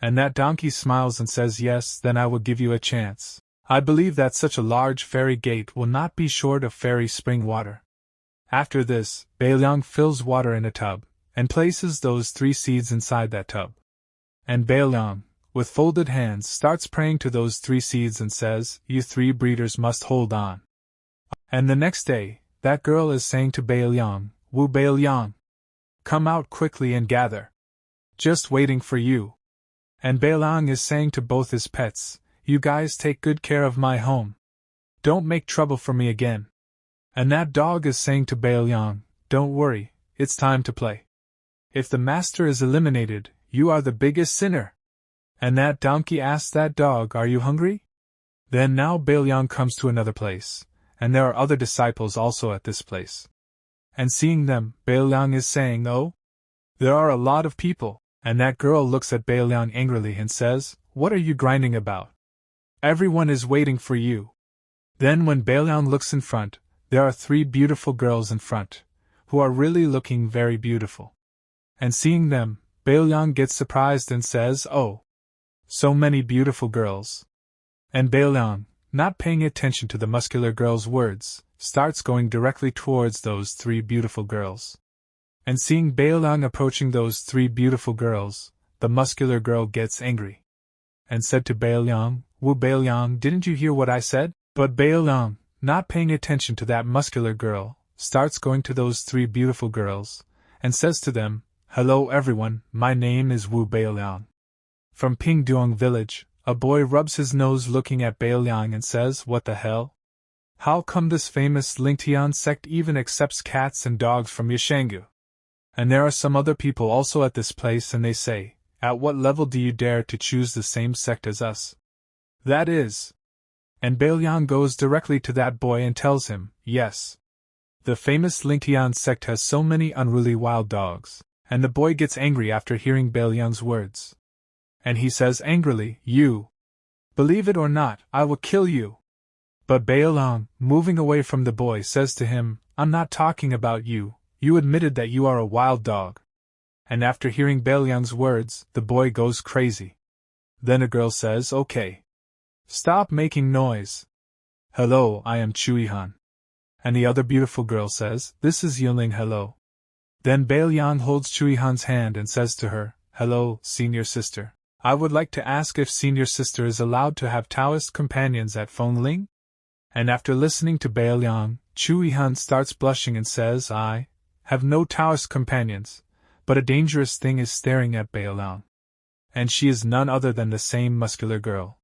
Speaker 1: And that donkey smiles and says, yes, then I will give you a chance. I believe that such a large fairy gate will not be short of fairy spring water. After this, Bailiang fills water in a tub, and places those 3 seeds inside that tub. And Bailiang, with folded hands, starts praying to those 3 seeds and says, you 3 breeders must hold on. And the next day, that girl is saying to Bailiang, Wu Bailiang, come out quickly and gather. Just waiting for you. And Bailiang is saying to both his pets, you guys take good care of my home. Don't make trouble for me again. And that dog is saying to Bailiang, don't worry, it's time to play. If the master is eliminated, you are the biggest sinner. And that donkey asks that dog, are you hungry? Then now Bailiang comes to another place, and there are other disciples also at this place. And seeing them, Bailiang is saying, oh, there are a lot of people. And that girl looks at Bailiang angrily and says, what are you grinding about? Everyone is waiting for you. Then when Bailiang looks in front, there are 3 beautiful girls in front, who are really looking very beautiful. And seeing them, Bailiang gets surprised and says, oh, so many beautiful girls. And Bailiang, not paying attention to the muscular girl's words, starts going directly towards those 3 beautiful girls. And seeing Bailiang approaching those 3 beautiful girls, the muscular girl gets angry. And said to Bailiang, Wu Bailiang, didn't you hear what I said? But Bailiang, not paying attention to that muscular girl, starts going to those 3 beautiful girls, and says to them, hello everyone, my name is Wu Bailiang. From Pingduong village, a boy rubs his nose looking at Bailiang and says, what the hell? How come this famous Lingtian sect even accepts cats and dogs from Yashanggu? And there are some other people also at this place and they say, at what level do you dare to choose the same sect as us? That is. And Bailiang goes directly to that boy and tells him, yes. The famous Lingtian sect has so many unruly wild dogs, and the boy gets angry after hearing Bailiang's words. And he says angrily, you. Believe it or not, I will kill you. But Bailiang, moving away from the boy, says to him, I'm not talking about you, you admitted that you are a wild dog. And after hearing Bailiang's words, the boy goes crazy. Then a girl says, okay. Stop making noise. Hello, I am Chuihan. And the other beautiful girl says, this is Yunling, hello. Then Bailiang holds Chuihan's hand and says to her, hello, senior sister. I would like to ask if senior sister is allowed to have Taoist companions at Fengling? And after listening to Bailiang, Chuihan starts blushing and says, I have no Taoist companions, but a dangerous thing is staring at Bailiang. And she is none other than the same muscular girl.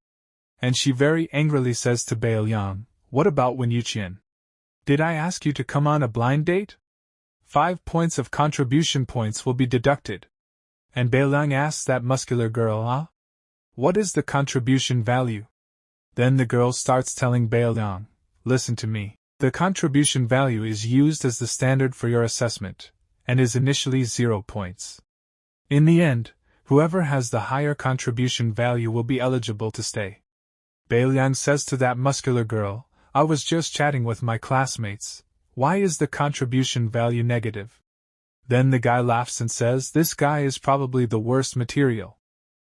Speaker 1: And she very angrily says to Bailiang, what about Wen Yuqian? Did I ask you to come on a blind date? 5 points of contribution points will be deducted. And Bailiang asks that muscular girl, What is the contribution value? Then the girl starts telling Bailiang, listen to me. The contribution value is used as the standard for your assessment, and is initially 0 points. In the end, whoever has the higher contribution value will be eligible to stay. Bailiang says to that muscular girl, I was just chatting with my classmates. Why is the contribution value negative? Then the guy laughs and says this guy is probably the worst material.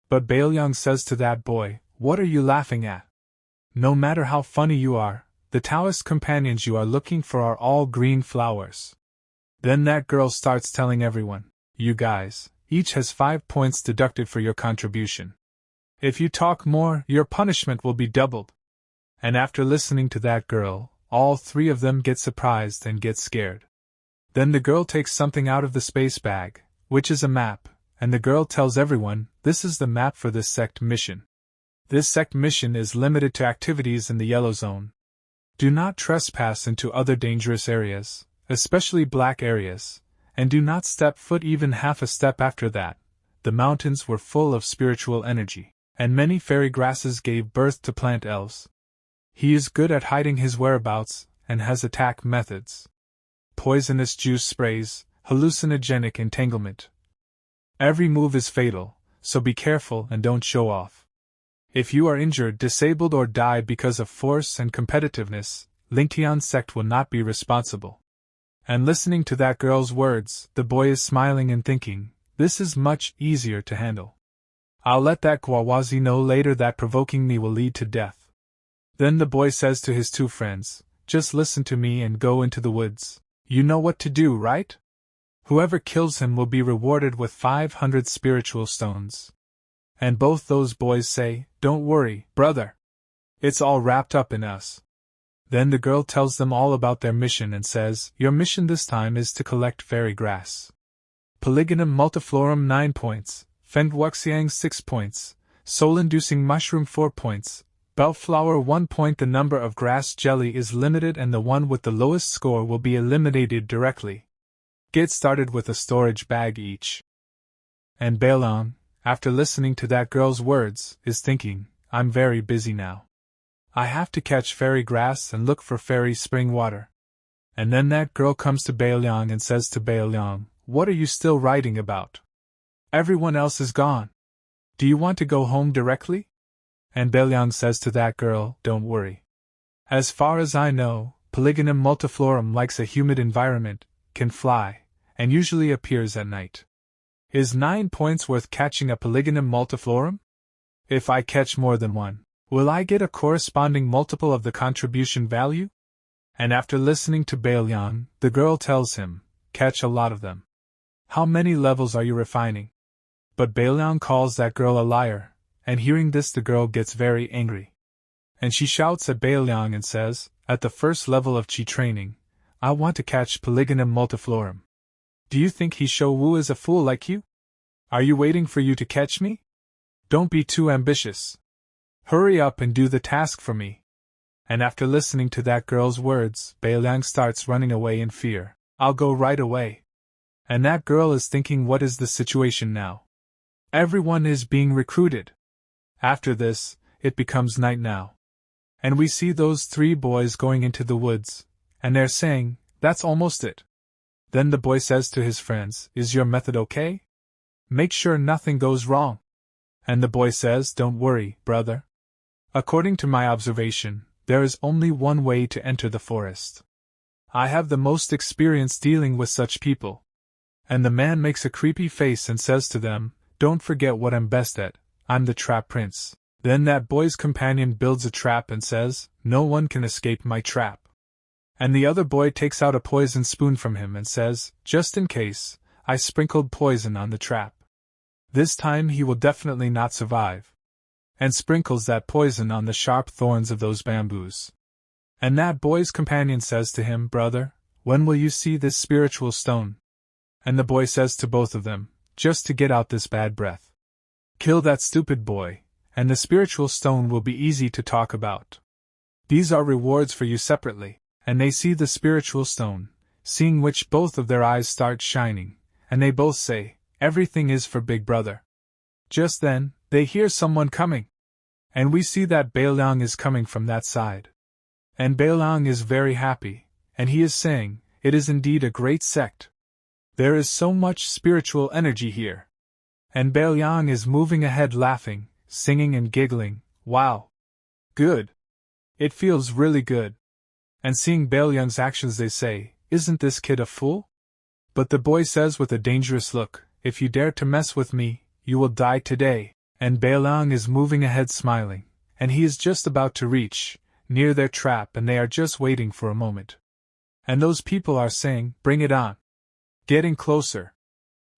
Speaker 1: But Bailiang says to that boy, what are you laughing at? No matter how funny you are, the Taoist companions you are looking for are all green flowers. Then that girl starts telling everyone, you guys, each has 5 points deducted for your contribution. If you talk more, your punishment will be doubled. And after listening to that girl, all 3 of them get surprised and get scared. Then the girl takes something out of the space bag, which is a map, and the girl tells everyone, this is the map for this sect mission. This sect mission is limited to activities in the yellow zone. Do not trespass into other dangerous areas, especially black areas, and do not step foot even half a step after that. The mountains were full of spiritual energy, and many fairy grasses gave birth to plant elves. He is good at hiding his whereabouts, and has attack methods. Poisonous juice sprays, hallucinogenic entanglement. Every move is fatal, so be careful and don't show off. If you are injured, disabled or die because of force and competitiveness, Lingtian sect will not be responsible. And listening to that girl's words, the boy is smiling and thinking, this is much easier to handle. I'll let that Gwawazi know later that provoking me will lead to death. Then the boy says to his 2 friends, just listen to me and go into the woods. You know what to do, right? Whoever kills him will be rewarded with 500 spiritual stones. And both those boys say, don't worry, brother. It's all wrapped up in us. Then the girl tells them all about their mission and says, your mission this time is to collect fairy grass. Polygonum multiflorum 9 points, Fengwuxiang 6 points, soul-inducing mushroom 4 points, bellflower 1 point. The number of grass jelly is limited and the one with the lowest score will be eliminated directly. Get started with a storage bag each. And Bailiang, after listening to that girl's words, is thinking, I'm very busy now. I have to catch fairy grass and look for fairy spring water. And then that girl comes to Bailiang and says to Bailiang, what are you still writing about? Everyone else is gone. Do you want to go home directly? And Bailiang says to that girl, don't worry. As far as I know, Polygonum multiflorum likes a humid environment, can fly, and usually appears at night. Is 9 points worth catching a Polygonum multiflorum? If I catch more than one, will I get a corresponding multiple of the contribution value? And after listening to Bailiang, the girl tells him, catch a lot of them. How many levels are you refining? But Bailiang calls that girl a liar, and hearing this the girl gets very angry. And she shouts at Bailiang and says, at the first level of Qi training, I want to catch Polygonum multiflorum. Do you think he Shou Wu is a fool like you? Are you waiting for you to catch me? Don't be too ambitious. Hurry up and do the task for me. And after listening to that girl's words, Bailiang starts running away in fear. I'll go right away. And that girl is thinking, what is the situation now? Everyone is being recruited. After this, it becomes night now. And we see those 3 boys going into the woods, and they're saying, that's almost it. Then the boy says to his friends, is your method okay? Make sure nothing goes wrong. And the boy says, don't worry, brother. According to my observation, there is only one way to enter the forest. I have the most experience dealing with such people. And the man makes a creepy face and says to them, don't forget what I'm best at, I'm the trap prince. Then that boy's companion builds a trap and says, no one can escape my trap. And the other boy takes out a poison spoon from him and says, just in case, I sprinkled poison on the trap. This time he will definitely not survive. And sprinkles that poison on the sharp thorns of those bamboos. And that boy's companion says to him, brother, when will you see this spiritual stone? And the boy says to both of them, just to get out this bad breath. Kill that stupid boy, and the spiritual stone will be easy to talk about. These are rewards for you separately. And they see the spiritual stone, seeing which both of their eyes start shining, and they both say, everything is for Big Brother. Just then, They hear someone coming. And we see that Bailiang is coming from that side. And Bailiang is very happy, and he is saying, "It is indeed a great sect. There is so much spiritual energy here." And Bailiang is moving ahead laughing, singing and giggling. Wow! Good! It feels really good. And seeing Bailiang's actions they say, "Isn't this kid a fool?" But the boy says with a dangerous look, "If you dare to mess with me, you will die today." And Bailiang is moving ahead smiling, and he is just about to reach near their trap, and they are just waiting for a moment. And those people are saying, "Bring it on." Getting closer.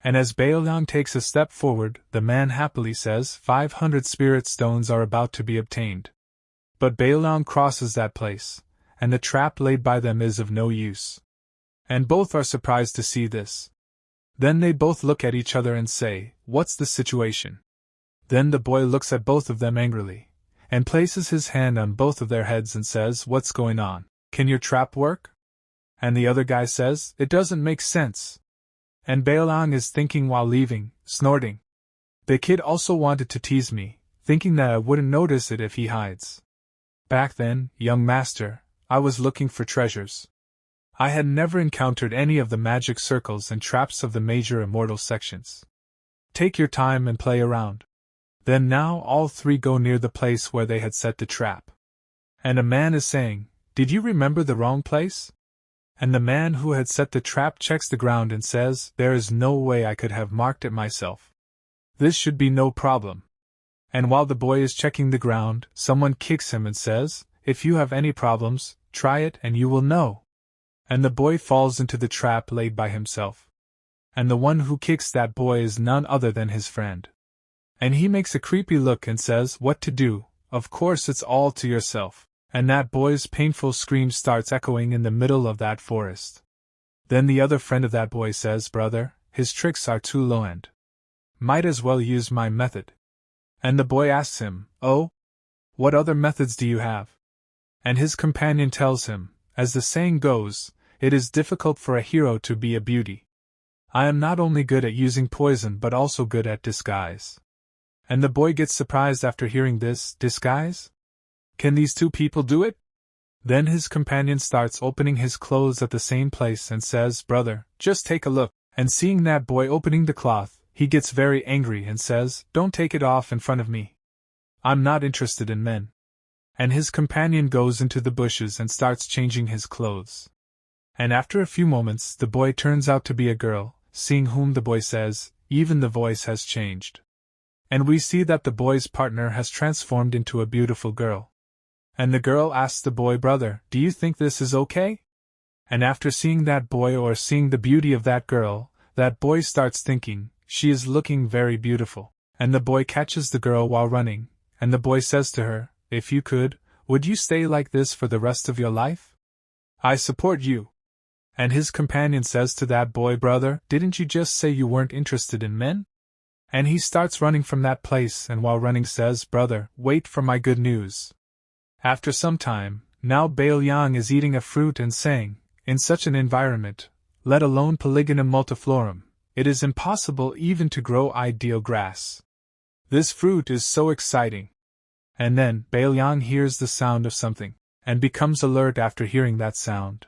Speaker 1: And as Bailiang takes a step forward, the man happily says 500 spirit stones are about to be obtained. But Bailiang crosses that place, and the trap laid by them is of no use. And both are surprised to see this. Then they both look at each other and say, "What's the situation?" Then the boy looks at both of them angrily, and places his hand on both of their heads and says, "What's going on? Can your trap work?" And the other guy says, "It doesn't make sense." And Bailiang is thinking while leaving, snorting, "The kid also wanted to tease me, thinking that I wouldn't notice it if he hides. Back then, young master, I was looking for treasures. I had never encountered any of the magic circles and traps of the major immortal sections. Take your time and play around." Then now all three go near the place where they had set the trap. And a man is saying, "Did you remember the wrong place?" And the man who had set the trap checks the ground and says, "There is no way I could have marked it myself. This should be no problem." And while the boy is checking the ground, someone kicks him and says, "If you have any problems, try it and you will know." And the boy falls into the trap laid by himself. And the one who kicks that boy is none other than his friend. And he makes a creepy look and says, "What to do? Of course it's all to yourself." And that boy's painful scream starts echoing in the middle of that forest. Then the other friend of that boy says, "Brother, his tricks are too low-end. Might as well use my method." And the boy asks him, "Oh? What other methods do you have?" And his companion tells him, "As the saying goes, it is difficult for a hero to be a beauty. I am not only good at using poison but also good at disguise." And the boy gets surprised after hearing this. Disguise? Can these two people do it? Then his companion starts opening his clothes at the same place and says, "Brother, just take a look." And seeing that boy opening the cloth, he gets very angry and says, "Don't take it off in front of me. I'm not interested in men." And his companion goes into the bushes and starts changing his clothes. And after a few moments the boy turns out to be a girl, seeing whom the boy says, "Even the voice has changed." And we see that the boy's partner has transformed into a beautiful girl. And the girl asks the boy, "Brother, do you think this is okay?" And after seeing that boy or seeing the beauty of that girl, that boy starts thinking, "She is looking very beautiful." And the boy catches the girl while running, and the boy says to her, "If you could, would you stay like this for the rest of your life? I support you." And his companion says to that boy, "Brother, didn't you just say you weren't interested in men?" And he starts running from that place and while running says, "Brother, wait for my good news." After some time, now Bailiang is eating a fruit and saying, "In such an environment, let alone Polygonum multiflorum, it is impossible even to grow ideal grass. This fruit is so exciting." And then Bailiang hears the sound of something, and becomes alert after hearing that sound.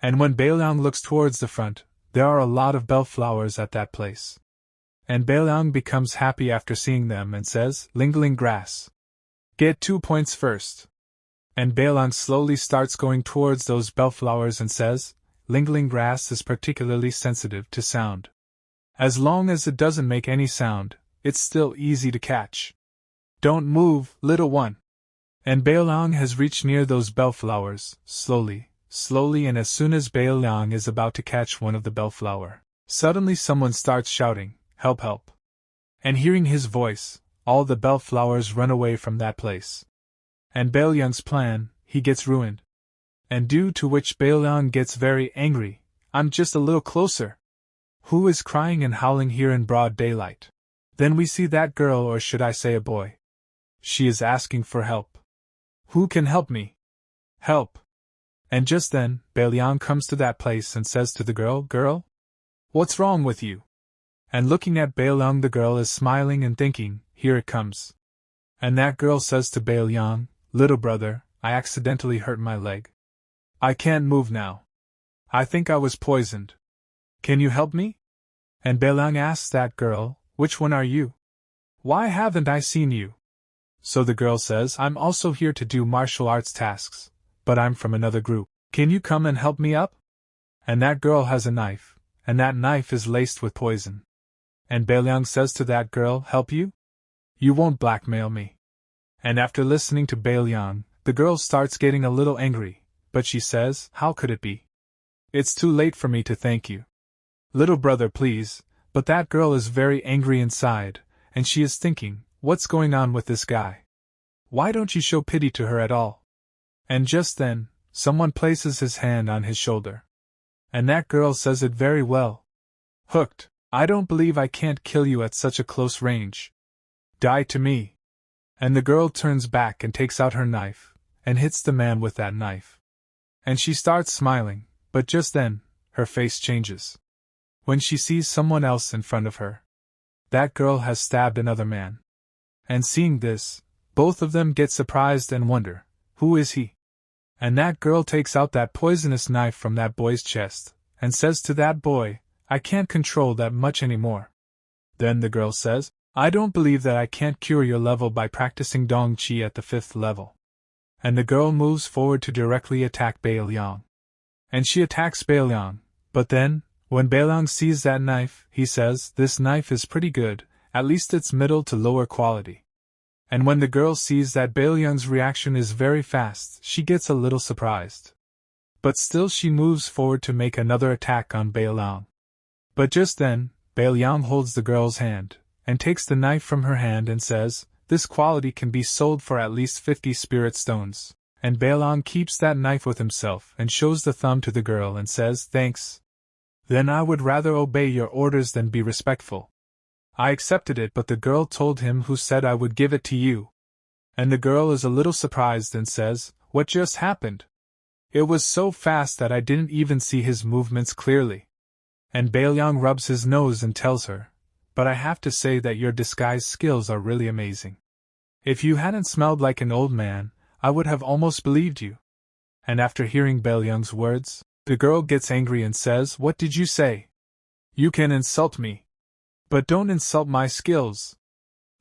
Speaker 1: And when Bailiang looks towards the front, there are a lot of bellflowers at that place. And Bailiang becomes happy after seeing them and says, "Lingling grass. Get 2 points first." And Bailiang slowly starts going towards those bellflowers and says, "Lingling grass is particularly sensitive to sound. As long as it doesn't make any sound, it's still easy to catch. Don't move, little one." And Bailiang has reached near those bellflowers, slowly, and as soon as Bailiang is about to catch one of the bellflower, suddenly someone starts shouting, "Help, help." And hearing his voice, all the bellflowers run away from that place. And Bailiang's plan, he gets ruined. And due to which Bailiang gets very angry. "I'm just a little closer. Who is crying and howling here in broad daylight?" Then we see that girl, or should I say a boy. She is asking for help. "Who can help me? Help!" And just then, Bailiang comes to that place and says to the girl, "Girl? What's wrong with you?" And looking at Bailiang, the girl is smiling and thinking, here it comes. And that girl says to Bailiang, little brother, I accidentally hurt my leg. I can't move now. I think I was poisoned. Can you help me? And Bailiang asks that girl, which one are you? Why haven't I seen you? So the girl says, I'm also here to do martial arts tasks, but I'm from another group. Can you come and help me up? And that girl has a knife, and that knife is laced with poison. And Bailiang says to that girl, help you? You won't blackmail me. And after listening to Bailiang, the girl starts getting a little angry, but she says, how could it be? It's too late for me to thank you. Little brother, please. But that girl is very angry inside, and she is thinking, what's going on with this guy? Why don't you show pity to her at all? And just then, someone places his hand on his shoulder. And that girl says it very well. Hooked, I don't believe I can't kill you at such a close range. Die to me. And the girl turns back and takes out her knife, and hits the man with that knife. And she starts smiling, but just then, her face changes. When she sees someone else in front of her. That girl has stabbed another man. And seeing this, both of them get surprised and wonder, who is he? And that girl takes out that poisonous knife from that boy's chest, and says to that boy, I can't control that much anymore. Then the girl says, I don't believe that I can't cure your level by practicing Dong Chi at the 5th level. And the girl moves forward to directly attack Bailiang. And she attacks Bailiang, but then, when Bailiang sees that knife, he says, this knife is pretty good, at least it's middle to lower quality. And when the girl sees that Bailiang's reaction is very fast, she gets a little surprised. But still she moves forward to make another attack on Bailiang. But just then, Bailiang holds the girl's hand, and takes the knife from her hand and says, this quality can be sold for at least 50 spirit stones. And Bailiang keeps that knife with himself and shows the thumb to the girl and says, thanks. Then I would rather obey your orders than be respectful. I accepted it, but the girl told him who said I would give it to you. And the girl is a little surprised and says, what just happened? It was so fast that I didn't even see his movements clearly. And Bailiang rubs his nose and tells her, but I have to say that your disguise skills are really amazing. If you hadn't smelled like an old man, I would have almost believed you. And after hearing Bailiang's words, the girl gets angry and says, what did you say? You can insult me. But don't insult my skills.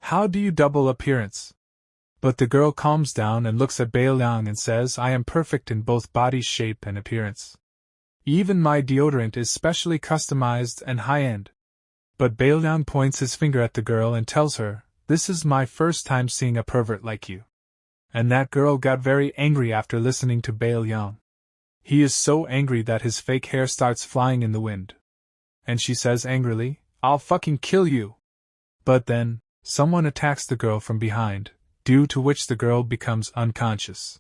Speaker 1: How do you double appearance? But the girl calms down and looks at Bailiang and says, I am perfect in both body shape and appearance. Even my deodorant is specially customized and high-end. But Bailiang points his finger at the girl and tells her, this is my first time seeing a pervert like you. And that girl got very angry after listening to Bailiang. He is so angry that his fake hair starts flying in the wind. And she says angrily, I'll fucking kill you. But then, someone attacks the girl from behind, due to which the girl becomes unconscious.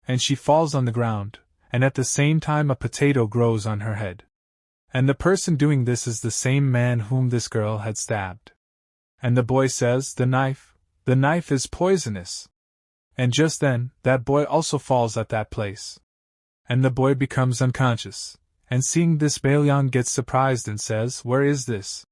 Speaker 1: And she falls on the ground, and at the same time a potato grows on her head. And the person doing this is the same man whom this girl had stabbed. And the boy says, the knife is poisonous. And just then, that boy also falls at that place. And the boy becomes unconscious, and seeing this Bailiang gets surprised and says, where is this?